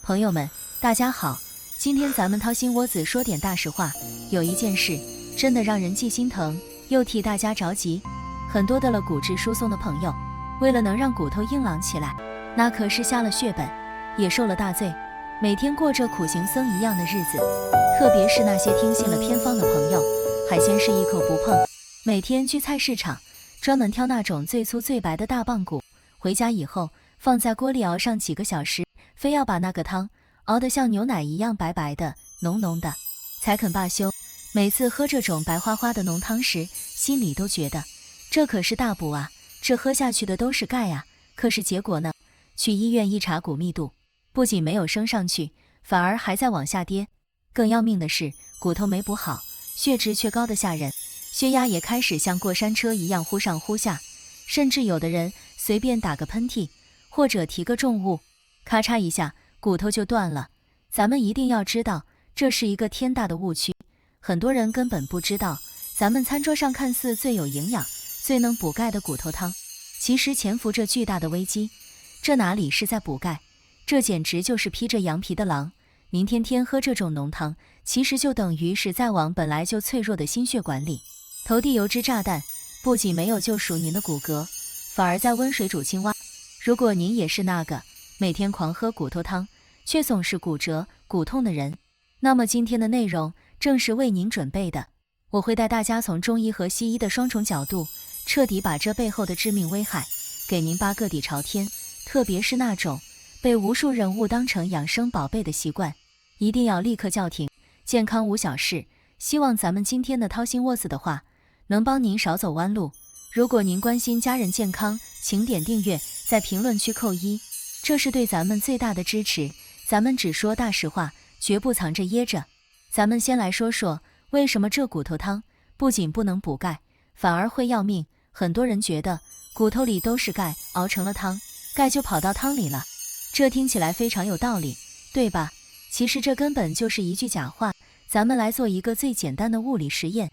朋友们，大家好，今天咱们掏心窝子说点大实话。有一件事真的让人既心疼又替大家着急。很多的了骨质疏松的朋友，为了能让骨头硬朗起来，那可是下了血本，也受了大罪，每天过着苦行僧一样的日子。特别是那些听信了偏方的朋友，海鲜是一口不碰，每天去菜市场专门挑那种最粗最白的大棒骨，回家以后放在锅里熬上几个小时，非要把那个汤熬得像牛奶一样白白的浓浓的才肯罢休。每次喝这种白花花的浓汤时，心里都觉得这可是大补啊，这喝下去的都是钙啊。可是结果呢，去医院一查，骨密度不仅没有升上去，反而还在往下跌。更要命的是，骨头没补好，血脂却高得吓人，血压也开始像过山车一样忽上忽下，甚至有的人随便打个喷嚏或者提个重物，咔嚓一下骨头就断了。咱们一定要知道，这是一个天大的误区。很多人根本不知道，咱们餐桌上看似最有营养最能补钙的骨头汤，其实潜伏着巨大的危机。这哪里是在补钙，这简直就是披着羊皮的狼。您天天喝这种浓汤，其实就等于是在往本来就脆弱的心血管里投递油脂炸弹，不仅没有救赎您的骨骼，反而在温水煮青蛙。如果您也是那个每天狂喝骨头汤却总是骨折骨痛的人，那么今天的内容正是为您准备的。我会带大家从中医和西医的双重角度，彻底把这背后的致命危害给您扒个底朝天。特别是那种被无数人误当成养生宝贝的习惯，一定要立刻叫停。健康无小事，希望咱们今天的掏心窝子的话能帮您少走弯路。如果您关心家人健康，请点订阅，在评论区扣1，这是对咱们最大的支持。咱们只说大实话，绝不藏着掖着。咱们先来说说为什么这骨头汤不仅不能补钙，反而会要命。很多人觉得骨头里都是钙，熬成了汤，钙就跑到汤里了，这听起来非常有道理，对吧？其实这根本就是一句假话。咱们来做一个最简单的物理实验，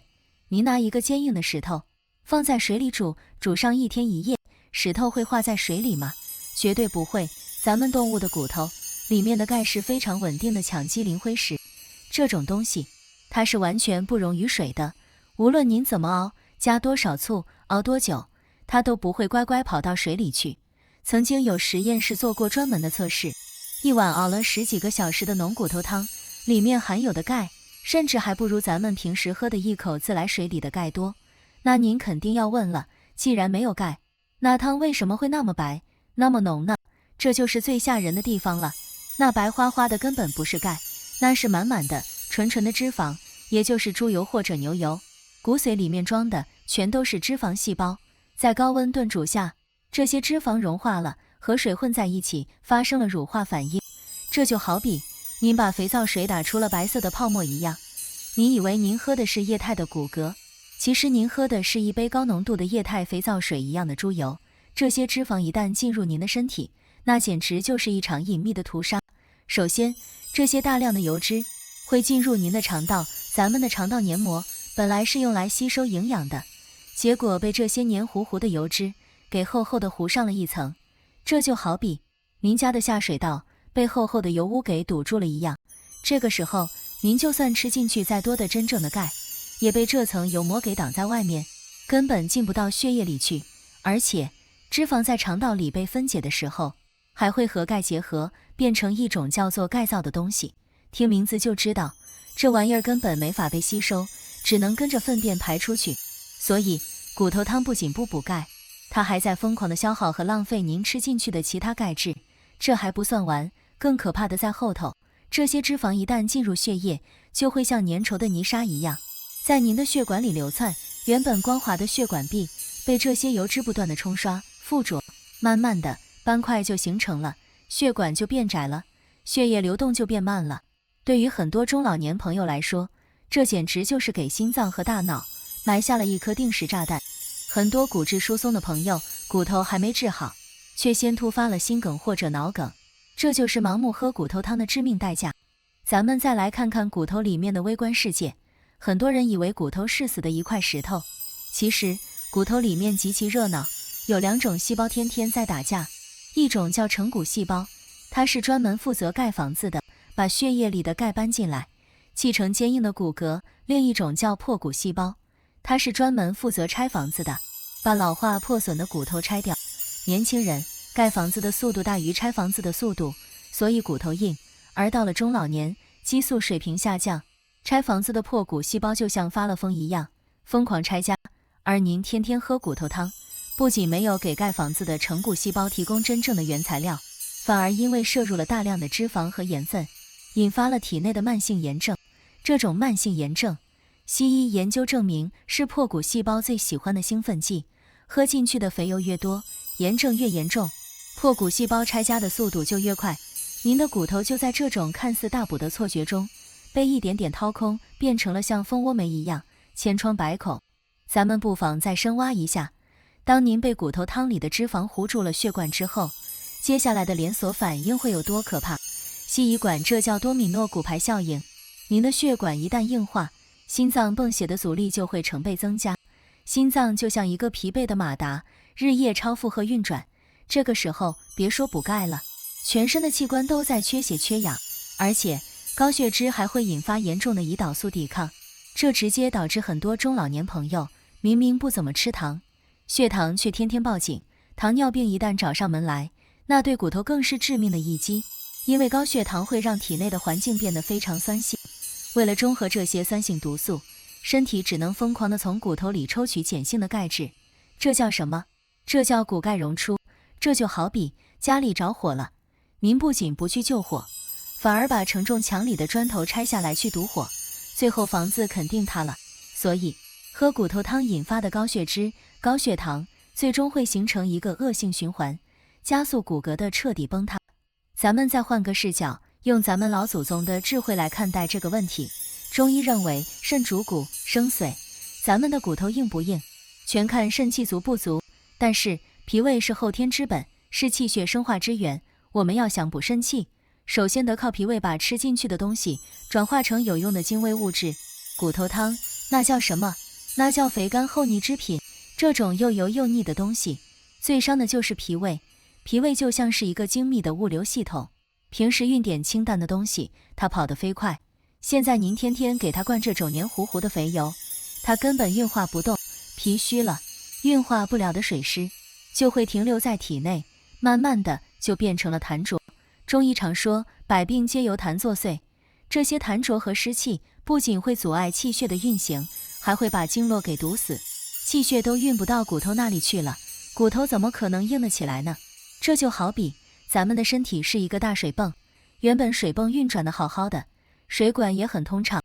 您拿一个坚硬的石头放在水里煮上1天1夜，石头会化在水里吗？绝对不会。咱们动物的骨头里面的钙是非常稳定的羟基磷灰石，这种东西它是完全不溶于水的，无论您怎么熬，加多少醋，熬多久，它都不会乖乖跑到水里去。曾经有实验室做过专门的测试，一碗熬了10几个小时的浓骨头汤，里面含有的钙甚至还不如咱们平时喝的一口自来水里的钙多。那您肯定要问了，既然没有钙，那汤为什么会那么白那么浓呢？这就是最吓人的地方了。那白花花的根本不是钙，那是满满的纯纯的脂肪，也就是猪油或者牛油。骨髓里面装的全都是脂肪细胞，在高温炖煮下，这些脂肪融化了，和水混在一起，发生了乳化反应。这就好比您把肥皂水打出了白色的泡沫一样，您以为您喝的是液态的骨骼，其实您喝的是一杯高浓度的液态肥皂水一样的猪油。这些脂肪一旦进入您的身体，那简直就是一场隐秘的屠杀。首先，这些大量的油脂会进入您的肠道，咱们的肠道黏膜本来是用来吸收营养的，结果被这些黏糊糊的油脂给厚厚的糊上了一层。这就好比您家的下水道被厚厚的油污给堵住了一样，这个时候您就算吃进去再多的真正的钙，也被这层油膜给挡在外面，根本进不到血液里去。而且脂肪在肠道里被分解的时候，还会和钙结合，变成一种叫做钙皂的东西。听名字就知道，这玩意儿根本没法被吸收，只能跟着粪便排出去。所以骨头汤不仅不补钙，它还在疯狂的消耗和浪费您吃进去的其他钙质。这还不算完，更可怕的在后头，这些脂肪一旦进入血液，就会像粘稠的泥沙一样在您的血管里流窜，原本光滑的血管壁被这些油脂不断的冲刷附着，慢慢的斑块就形成了，血管就变窄了，血液流动就变慢了。对于很多中老年朋友来说，这简直就是给心脏和大脑埋下了一颗定时炸弹。很多骨质疏松的朋友，骨头还没治好，却先突发了心梗或者脑梗，这就是盲目喝骨头汤的致命代价。咱们再来看看骨头里面的微观世界。很多人以为骨头是死的一块石头，其实骨头里面极其热闹，有2种细胞天天在打架，一种叫成骨细胞，它是专门负责盖房子的，把血液里的钙搬进来，砌成坚硬的骨骼。另一种叫破骨细胞，它是专门负责拆房子的，把老化破损的骨头拆掉。年轻人盖房子的速度大于拆房子的速度，所以骨头硬。而到了中老年，激素水平下降，拆房子的破骨细胞就像发了疯一样，疯狂拆家。而您天天喝骨头汤，不仅没有给盖房子的成骨细胞提供真正的原材料，反而因为摄入了大量的脂肪和盐分，引发了体内的慢性炎症。这种慢性炎症，西医研究证明是破骨细胞最喜欢的兴奋剂，喝进去的肥油越多，炎症越严重，破骨细胞拆家的速度就越快。您的骨头就在这种看似大补的错觉中，被一点点掏空，变成了像蜂窝煤一样千疮百孔。咱们不妨再深挖一下，当您被骨头汤里的脂肪糊住了血管之后，接下来的连锁反应会有多可怕？西医管这叫多米诺骨牌效应。您的血管一旦硬化，心脏泵血的阻力就会成倍增加，心脏就像一个疲惫的马达，日夜超负荷运转。这个时候别说补钙了，全身的器官都在缺血缺氧，而且高血脂还会引发严重的胰岛素抵抗，这直接导致很多中老年朋友明明不怎么吃糖，血糖却天天报警。糖尿病一旦找上门来，那对骨头更是致命的一击，因为高血糖会让体内的环境变得非常酸性。为了中和这些酸性毒素，身体只能疯狂地从骨头里抽取碱性的钙质。这叫什么？这叫骨钙溶出。这就好比家里着火了，您不仅不去救火，反而把承重墙里的砖头拆下来去堵火，最后房子肯定塌了。所以喝骨头汤引发的高血脂、高血糖，最终会形成一个恶性循环，加速骨骼的彻底崩塌。咱们再换个视角，用咱们老祖宗的智慧来看待这个问题。中医认为肾主骨生髓，咱们的骨头硬不硬，全看肾气足不足。但是脾胃是后天之本，是气血生化之源，我们要想补肾气，首先得靠脾胃把吃进去的东西转化成有用的精微物质。骨头汤那叫什么？那叫肥甘厚腻之品。这种又油又腻的东西，最伤的就是脾胃。脾胃就像是一个精密的物流系统，平时运点清淡的东西，它跑得飞快。现在您天天给它灌这种黏糊糊的肥油，它根本运化不动，脾虚了，运化不了的水湿就会停留在体内，慢慢的就变成了痰浊。中医常说百病皆由痰作祟，这些痰浊和湿气不仅会阻碍气血的运行，还会把经络给堵死，气血都运不到骨头那里去了，骨头怎么可能硬得起来呢？这就好比咱们的身体是一个大水泵，原本水泵运转的好好的，水管也很通畅，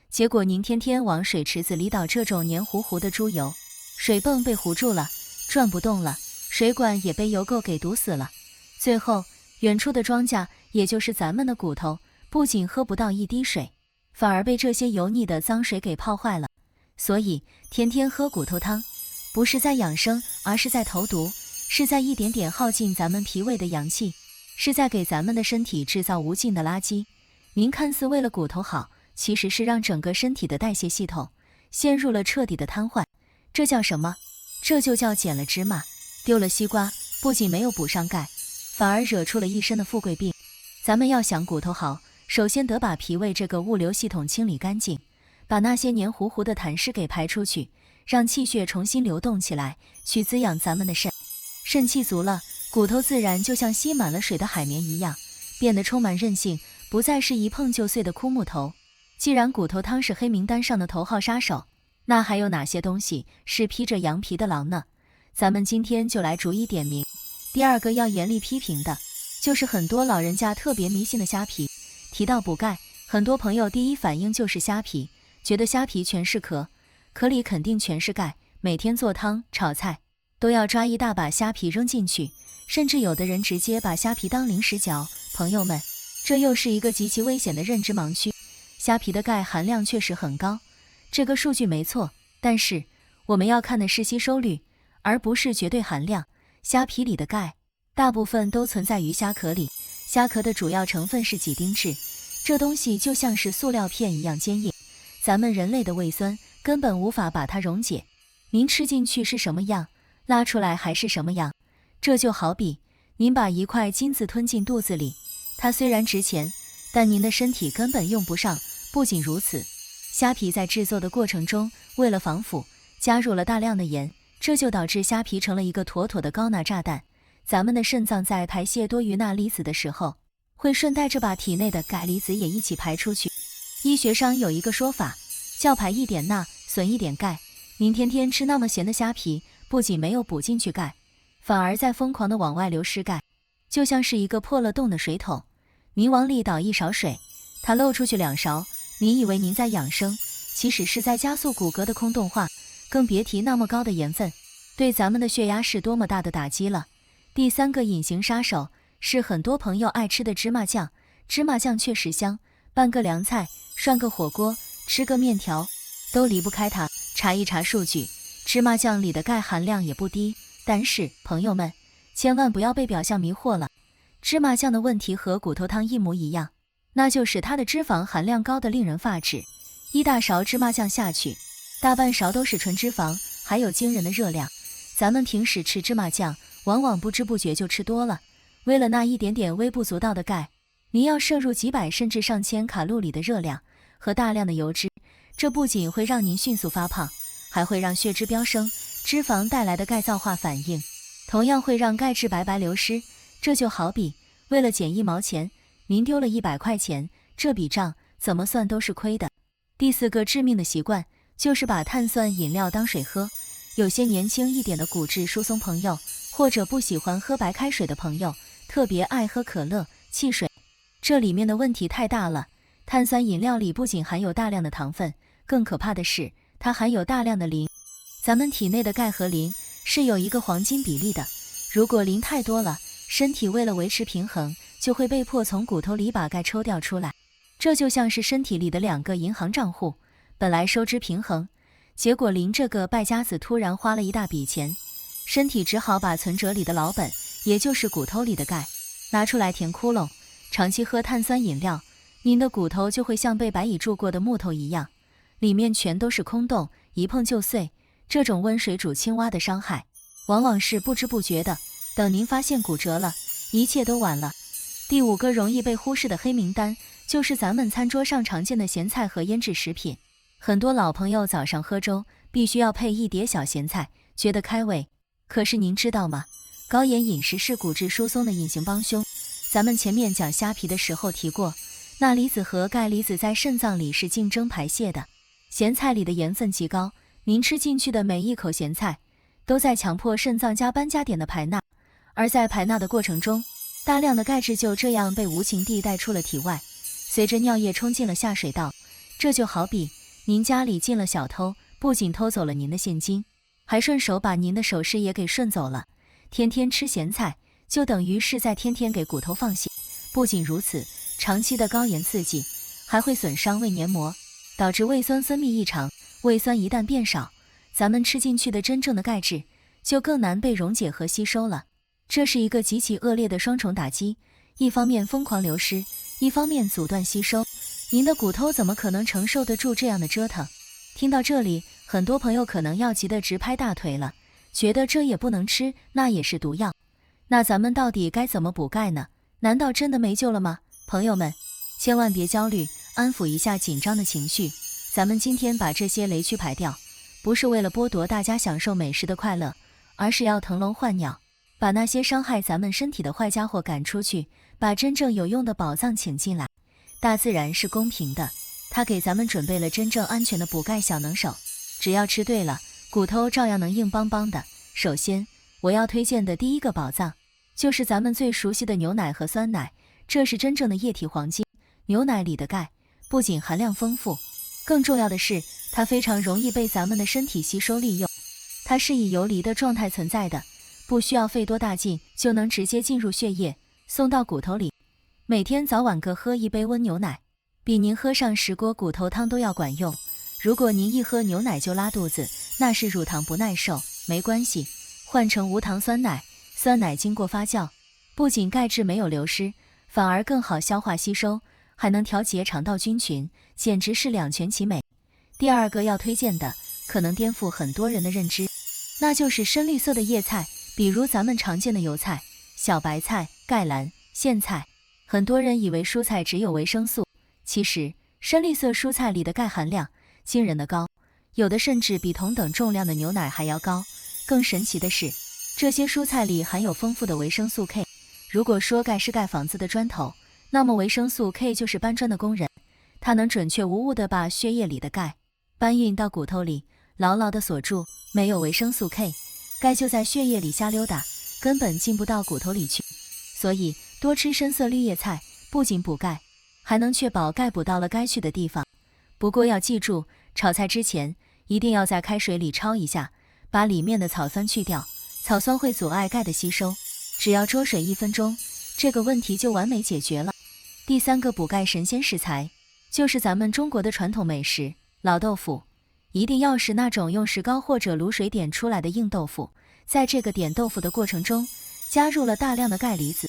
结果您天天往水池子里倒这种黏糊糊的猪油，水泵被糊住了，转不动了，水管也被油垢给堵死了，最后远处的庄稼，也就是咱们的骨头，不仅喝不到一滴水，反而被这些油腻的脏水给泡坏了。所以天天喝骨头汤，不是在养生，而是在投毒，是在一点点耗尽咱们脾胃的阳气，是在给咱们的身体制造无尽的垃圾。您看似为了骨头好，其实是让整个身体的代谢系统陷入了彻底的瘫痪。这叫什么？这就叫捡了芝麻丢了西瓜，不仅没有补上钙，反而惹出了一身的富贵病。咱们要想骨头好，首先得把脾胃这个物流系统清理干净，把那些黏糊糊的痰湿给排出去，让气血重新流动起来，去滋养咱们的肾。肾气足了，骨头自然就像吸满了水的海绵一样，变得充满韧性，不再是一碰就碎的枯木头。既然骨头汤是黑名单上的头号杀手，那还有哪些东西是披着羊皮的狼呢？咱们今天就来逐一点名。第二个要严厉批评的，就是很多老人家特别迷信的虾皮。提到补钙，很多朋友第一反应就是虾皮，觉得虾皮全是壳，壳里肯定全是钙，每天做汤炒菜都要抓一大把虾皮扔进去，甚至有的人直接把虾皮当零食嚼。朋友们，这又是一个极其危险的认知盲区。虾皮的钙含量确实很高，这个数据没错，但是我们要看的是吸收率，而不是绝对含量。虾皮里的钙大部分都存在于虾壳里，虾壳的主要成分是几丁质，这东西就像是塑料片一样坚硬，咱们人类的胃酸根本无法把它溶解，您吃进去是什么样，拉出来还是什么样。这就好比您把一块金子吞进肚子里，它虽然值钱，但您的身体根本用不上。不仅如此，虾皮在制作的过程中，为了防腐，加入了大量的盐，这就导致虾皮成了一个妥妥的高钠炸弹。咱们的肾脏在排泄多余钠离子的时候，会顺带着把体内的钙离子也一起排出去。医学上有一个说法，叫排一点钠，损一点钙。您天天吃那么咸的虾皮，不仅没有补进去钙，反而在疯狂地往外流失钙，就像是一个破了洞的水桶，您往里倒1勺水，它漏出去2勺，您以为您在养生，其实是在加速骨骼的空洞化，更别提那么高的盐分，对咱们的血压是多么大的打击了。第3个隐形杀手是很多朋友爱吃的芝麻酱，芝麻酱确实香，拌个凉菜，涮个火锅，吃个面条，都离不开它。查一查数据，芝麻酱里的钙含量也不低，但是朋友们千万不要被表象迷惑了，芝麻酱的问题和骨头汤一模一样，那就是它的脂肪含量高得令人发指。1大勺芝麻酱下去，大半勺都是纯脂肪，还有惊人的热量。咱们平时吃芝麻酱，往往不知不觉就吃多了，为了那一点点微不足道的钙，您要摄入几百甚至上千卡路里的热量和大量的油脂，这不仅会让您迅速发胖，还会让血脂飙升，脂肪带来的钙皂化反应同样会让钙质白白流失。这就好比为了减1毛钱，您丢了100块钱，这笔账怎么算都是亏的。第4个致命的习惯就是把碳酸饮料当水喝。有些年轻一点的骨质疏松朋友，或者不喜欢喝白开水的朋友，特别爱喝可乐、汽水，这里面的问题太大了。碳酸饮料里不仅含有大量的糖分，更可怕的是它含有大量的磷。咱们体内的钙和磷是有一个黄金比例的，如果磷太多了，身体为了维持平衡，就会被迫从骨头里把钙抽调出来。这就像是身体里的2个银行账户，本来收支平衡，结果磷这个败家子突然花了一大笔钱，身体只好把存折里的老本，也就是骨头里的钙拿出来填窟窿。长期喝碳酸饮料，您的骨头就会像被白蚁蛀过的木头一样，里面全都是空洞，一碰就碎。这种温水煮青蛙的伤害往往是不知不觉的，等您发现骨折了，一切都晚了。第5个容易被忽视的黑名单就是咱们餐桌上常见的咸菜和腌制食品。很多老朋友早上喝粥必须要配1碟小咸菜，觉得开胃。可是您知道吗？高盐饮食是骨质疏松的隐形帮凶。咱们前面讲虾皮的时候提过，钠离子和钙离子在肾脏里是竞争排泄的。咸菜里的盐分极高，您吃进去的每一口咸菜都在强迫肾脏加班加点的排钠，而在排钠的过程中，大量的钙质就这样被无情地带出了体外，随着尿液冲进了下水道。这就好比您家里进了小偷，不仅偷走了您的现金，还顺手把您的首饰也给顺走了。天天吃咸菜，就等于是在天天给骨头放血。不仅如此，长期的高盐刺激还会损伤胃黏膜，导致胃酸分泌异常。胃酸一旦变少，咱们吃进去的真正的钙质就更难被溶解和吸收了。这是一个极其恶劣的双重打击，一方面疯狂流失，一方面阻断吸收。您的骨头怎么可能承受得住这样的折腾？听到这里，很多朋友可能要急得直拍大腿了，觉得这也不能吃，那也是毒药。那咱们到底该怎么补钙呢？难道真的没救了吗？朋友们，千万别焦虑，安抚一下紧张的情绪。咱们今天把这些雷区排掉，不是为了剥夺大家享受美食的快乐，而是要腾笼换鸟，把那些伤害咱们身体的坏家伙赶出去，把真正有用的宝藏请进来。大自然是公平的，它给咱们准备了真正安全的补钙小能手，只要吃对了，骨头照样能硬邦邦的。首先，我要推荐的第一个宝藏，就是咱们最熟悉的牛奶和酸奶，这是真正的液体黄金。牛奶里的钙不仅含量丰富，更重要的是，它非常容易被咱们的身体吸收利用。它是以游离的状态存在的，不需要费多大劲就能直接进入血液，送到骨头里。每天早晚各喝1杯温牛奶，比您喝上10锅骨头汤都要管用。如果您一喝牛奶就拉肚子，那是乳糖不耐受，没关系，换成无糖酸奶。酸奶经过发酵，不仅钙质没有流失，反而更好消化吸收，还能调节肠道菌群，简直是两全其美。第2个要推荐的，可能颠覆很多人的认知，那就是深绿色的叶菜，比如咱们常见的油菜、小白菜、芥蓝、苋菜。很多人以为蔬菜只有维生素，其实深绿色蔬菜里的钙含量惊人的高，有的甚至比同等重量的牛奶还要高。更神奇的是，这些蔬菜里含有丰富的维生素 K。如果说钙是盖房子的砖头，那么维生素 K 就是搬砖的工人，它能准确无误地把血液里的钙搬运到骨头里，牢牢地锁住。没有维生素 K， 钙就在血液里瞎溜达，根本进不到骨头里去。所以多吃深色绿叶菜，不仅补钙，还能确保钙补到了该去的地方。不过要记住，炒菜之前一定要在开水里焯一下，把里面的草酸去掉，草酸会阻碍钙的吸收。只要焯水1分钟，这个问题就完美解决了。第3个补钙神仙食材，就是咱们中国的传统美食老豆腐。一定要是那种用石膏或者卤水点出来的硬豆腐，在这个点豆腐的过程中，加入了大量的钙离子，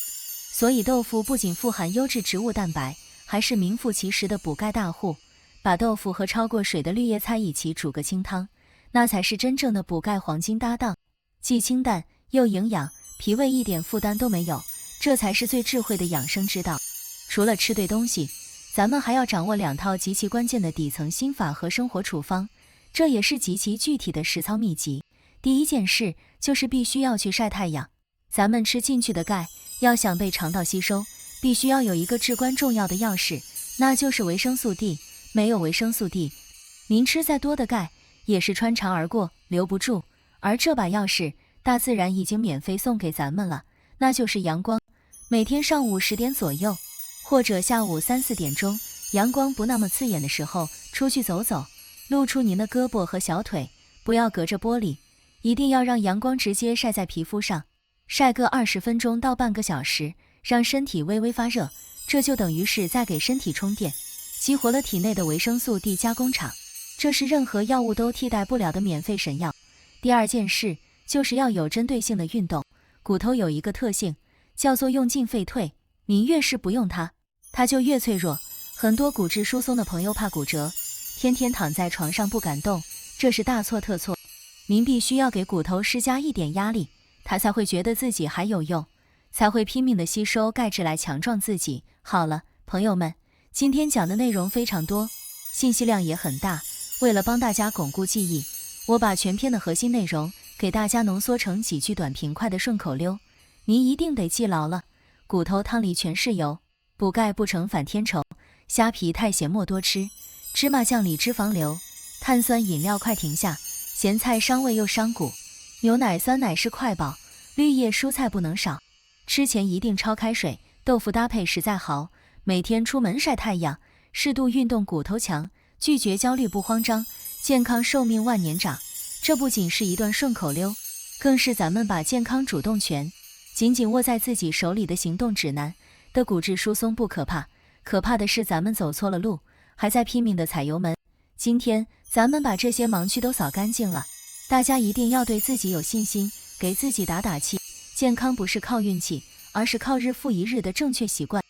所以豆腐不仅富含优质植物蛋白，还是名副其实的补钙大户。把豆腐和焯过水的绿叶菜一起煮个清汤，那才是真正的补钙黄金搭档，既清淡又营养，脾胃一点负担都没有，这才是最智慧的养生之道。除了吃对东西，咱们还要掌握2套极其关键的底层心法和生活处方，这也是极其具体的实操秘籍。第一件事就是必须要去晒太阳。咱们吃进去的钙要想被肠道吸收，必须要有一个至关重要的钥匙，那就是维生素 D。 没有维生素 D， 您吃再多的钙也是穿肠而过，留不住。而这把钥匙大自然已经免费送给咱们了，那就是阳光。每天上午10点左右，或者下午3、4点钟，阳光不那么刺眼的时候，出去走走，露出您的胳膊和小腿，不要隔着玻璃，一定要让阳光直接晒在皮肤上，晒个20分钟到半个小时，让身体微微发热，这就等于是在给身体充电，激活了体内的维生素 D 加工厂，这是任何药物都替代不了的免费神药。第2件事就是要有针对性的运动。骨头有一个特性，叫做用进废退，您越是不用它，它就越脆弱。很多骨质疏松的朋友怕骨折，天天躺在床上不敢动，这是大错特错。您必须要给骨头施加一点压力，它才会觉得自己还有用，才会拼命的吸收钙质来强壮自己。好了，朋友们，今天讲的内容非常多，信息量也很大，为了帮大家巩固记忆，我把全篇的核心内容给大家浓缩成几句短平快的顺口溜，您一定得记牢了。骨头汤里全是油，补钙不成反添愁，虾皮太咸莫多吃，芝麻酱里脂肪流，碳酸饮料快停下，咸菜伤胃又伤骨，牛奶酸奶是快宝，绿叶蔬菜不能少，吃前一定焯开水，豆腐搭配实在好，每天出门晒太阳，适度运动骨头强，拒绝焦虑不慌张，健康寿命万年长。这不仅是一段顺口溜，更是咱们把健康主动权紧紧握在自己手里的行动指南。的骨质疏松不可怕，可怕的是咱们走错了路，还在拼命的踩油门。今天咱们把这些盲区都扫干净了，大家一定要对自己有信心，给自己打打气。健康不是靠运气，而是靠日复一日的正确习惯。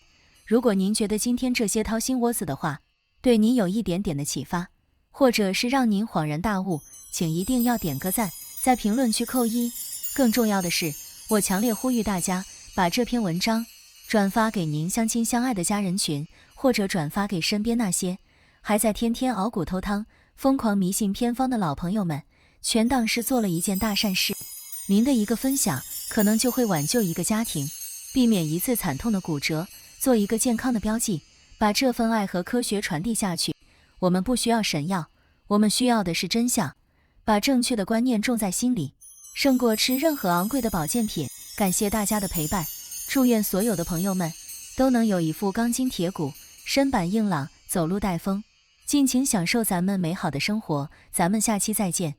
如果您觉得今天这些掏心窝子的话对您有一点点的启发，或者是让您恍然大悟，请一定要点个赞，在评论区扣1。更重要的是，我强烈呼吁大家把这篇文章转发给您相亲相爱的家人群，或者转发给身边那些还在天天熬骨头汤、疯狂迷信偏方的老朋友们，全当是做了一件大善事。您的一个分享，可能就会挽救一个家庭，避免一次惨痛的骨折，做一个健康的标记，把这份爱和科学传递下去。我们不需要神药，我们需要的是真相，把正确的观念种在心里，胜过吃任何昂贵的保健品。感谢大家的陪伴，祝愿所有的朋友们都能有一副钢筋铁骨，身板硬朗，走路带风，尽情享受咱们美好的生活。咱们下期再见。